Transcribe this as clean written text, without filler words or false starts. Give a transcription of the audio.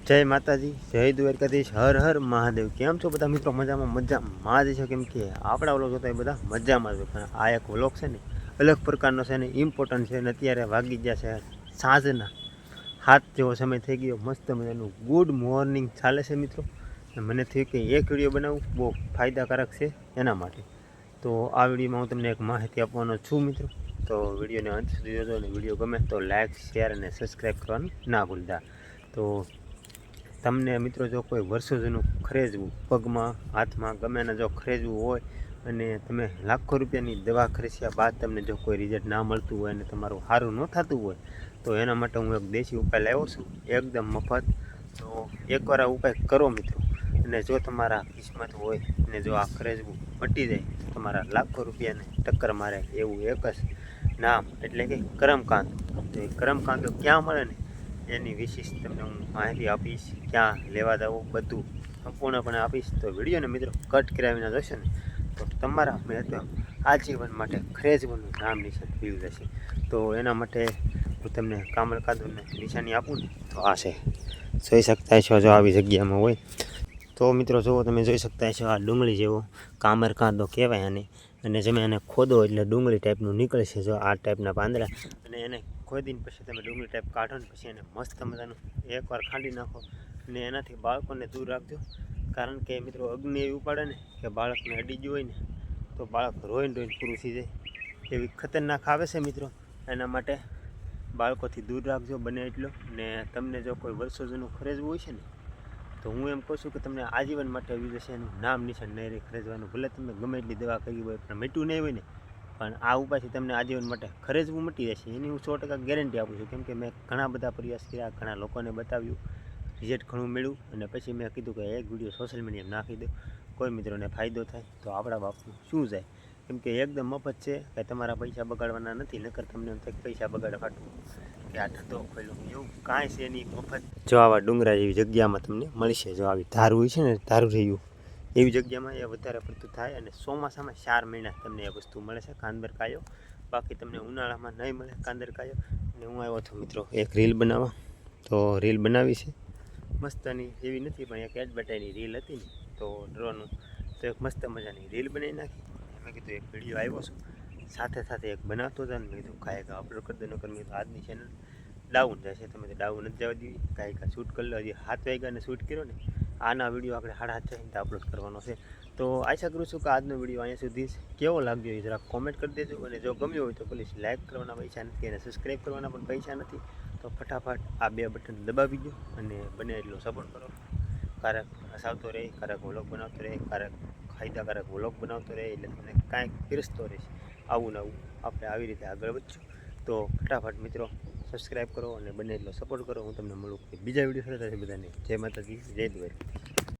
જય માતાજી, જય દ્વારકાધીશ, હર હર મહાદેવ। કેમ છો બધા મિત્રો? મજામાં જ છે, કેમ કે આપણા વ્લોગ જોતા એ બધા મજામાં છે। પણ આ એક વ્લોગ છે ને અલગ પ્રકારનો છે ને ઇમ્પોર્ટન્ટ છે ને। અત્યારે વાગી ગયા છે સાંજના 7 જેવો સમય થઈ ગયો। મસ્ત મજાનું ગુડ મોર્નિંગ ચાલે છે મિત્રો। મને થયું કે એક વિડીયો બનાવું, બહુ ફાયદાકારક છે એના માટે। તો આ વિડીયોમાં હું તમને એક માહિતી આપવાનો છું મિત્રો। તો વિડીયોને અંત સુધી જોજો અને વિડીયો ગમે તો લાઇક, શેર અને સબસ્ક્રાઈબ કરવાનું ના ભૂલતા। તો તમને મિત્રો જો કોઈ વર્ષો જૂનું ખરેજવું, પગમાં હાથમાં ગમે એને જો ખરેજવું હોય અને તમે લાખો રૂપિયાની દવા ખરીદ્યા બાદ તમને જો કોઈ રિઝલ્ટ ના મળતું હોય અને તમારું સારું ન થતું હોય તો એના માટે હું એક દેશી ઉપાય લાવ્યો છું, એકદમ મફત। તો એકવાર આ ઉપાય કરો મિત્રો, અને જો તમારા કિસ્મત હોય અને જો આ ખરેજવું મટી જાય તો તમારા લાખો રૂપિયાને ટક્કર મારે એવું એક જ નામ એટલે કે કરમકાંડ। તો એ કરમકાંડ ક્યાં મળે ને એની વિશેષ તમને હું માહિતી આપીશ, ક્યાં લેવા જવું બધું સંપૂર્ણપણે આપીશ। તો વિડીયોને મિત્રો કટ કરાવીને જશો ને તો તમારા મેં આજીવન માટે ખરેજવાનું નામ નિશાન પીવું જશે। તો એના માટે હું તમને કામરકાંદોને નિશાની આપું ને તો આ છે, જોઈ શકતા છો જો આવી જગ્યામાં હોય તો મિત્રો જુઓ, તમે જોઈ શકતા છો આ ડુંગળી જેવો કામરકાંદો કહેવાય આને। અને તમે એને ખોદો એટલે ડુંગળી ટાઈપનું નીકળે છે, જો આ ટાઈપના પાંદડા। અને એને ખોદીને પછી તમે ડુંગળી ટાઈપ કાઢો ને પછી એને મસ્ત મજાનું એકવાર ખાંડી નાખો। અને એનાથી બાળકોને દૂર રાખજો, કારણ કે મિત્રો અગ્નિ એવી ઉપાડે ને કે બાળકને અડી ગયું હોય ને તો બાળક રોઈને પૂરું થઈ જાય, એવી ખતરનાક આવે છે મિત્રો। એના માટે બાળકોથી દૂર રાખજો બને એટલો। ને તમને જો કોઈ વર્ષો જૂનું ખરેજવું હોય છે ને તો હું એમ કહું છું કે તમને આજીવન માટે આવી જશે એનું નામ નિશાન નહીં રહે ખરેજવાનું। ભલે તમે ગમે એટલી દવા કરી હોય પણ મટ્યું નહીં હોય ને, પણ આ ઉપાયથી તમને આજીવન માટે ખરેજવું મટી જશે, એની હું 100% ગેરંટી આપું છું। કેમ કે મેં ઘણા બધા પ્રયાસ કર્યા, ઘણા લોકોને બતાવ્યું, રિઝલ્ટ ઘણું મળ્યું, અને પછી મેં કીધું કે એક વિડીયો સોશિયલ મીડિયામાં નાખી દો, કોઈ મિત્રોને ફાયદો થાય તો આપણા બાપનું શું જાય। કેમ કે એકદમ મફત છે, કે તમારા પૈસા બગાડવાના નથી, નકર તમને એમ થાય પૈસા બગાડવા કાઢવું કે આ ધંધો ખોલ્યો, એવું કાંઈ છે નહીં, મફત। જો આવા ડુંગરા જેવી જગ્યામાં તમને મળશે, જો આવી ધારું હોય છે ને ધારું રહ્યું એવી જગ્યામાં એ વધારે પડતું થાય। અને ચોમાસામાં 4 મહિના તમને એ વસ્તુ મળે છે કાંદરકાયો, બાકી તમને ઉનાળામાં નહીં મળે કાંદરકાયો। અને હું આવ્યો હતો મિત્રો એક રીલ બનાવવા, તો રીલ બનાવી છે મસ્તની, એવી નથી પણ એક એડવર્ટાઈની રીલ હતી ને તો ડ્રોનું, તો એક મસ્ત મજાની રીલ બનાવી નાખી। મેં કીધું એક વિડીયો આવ્યો છું સાથે સાથે એક બનાવતો હતો ને, મેં કીધું કાંઈક અપલોડ કરી દો, નકર મેં તો આજની ચેનલ ડાઉન જશે, તમે તો ડાઉન નથી જવા દેવી, કાંઈક શૂટ કરી લો। હજી 7 વાગ્યાને શૂટ કર્યો ને, આના વિડીયો આપણે 7:30 વાગ્યા અપલોડ કરવાનો છે। તો આશા કરું છું કે આજનો વિડીયો અહીંયા સુધી કેવો લાગ્યો એ જરા કોમેન્ટ કરી દેજો। અને જો ગમ્યો હોય તો પ્લીઝ લાઇક કરવાના પૈસા નથી અને સબસ્ક્રાઈબ કરવાના પણ પૈસા નથી, તો ફટાફટ આ 2 બટન દબાવી દો અને બને એટલો સપોર્ટ કરો। ક્યારેક હસાવતો રહે, ક્યારેક વ્લોગ બનાવતો રહે, ક્યારેક ફાયદાકારક વ્લોગ બનાવતો રહે, એટલે તમને કાંઈક પીરસતો રહેશે આવું ને આવું, આપણે આવી રીતે આગળ વધશું। તો ફટાફટ મિત્રો સબસ્ક્રાઈબ કરો અને બને એટલો સપોર્ટ કરો। હું તમને મળું બીજા વિડીયો સાથે, બધાને જય માતાજી, જય દ્વારકા।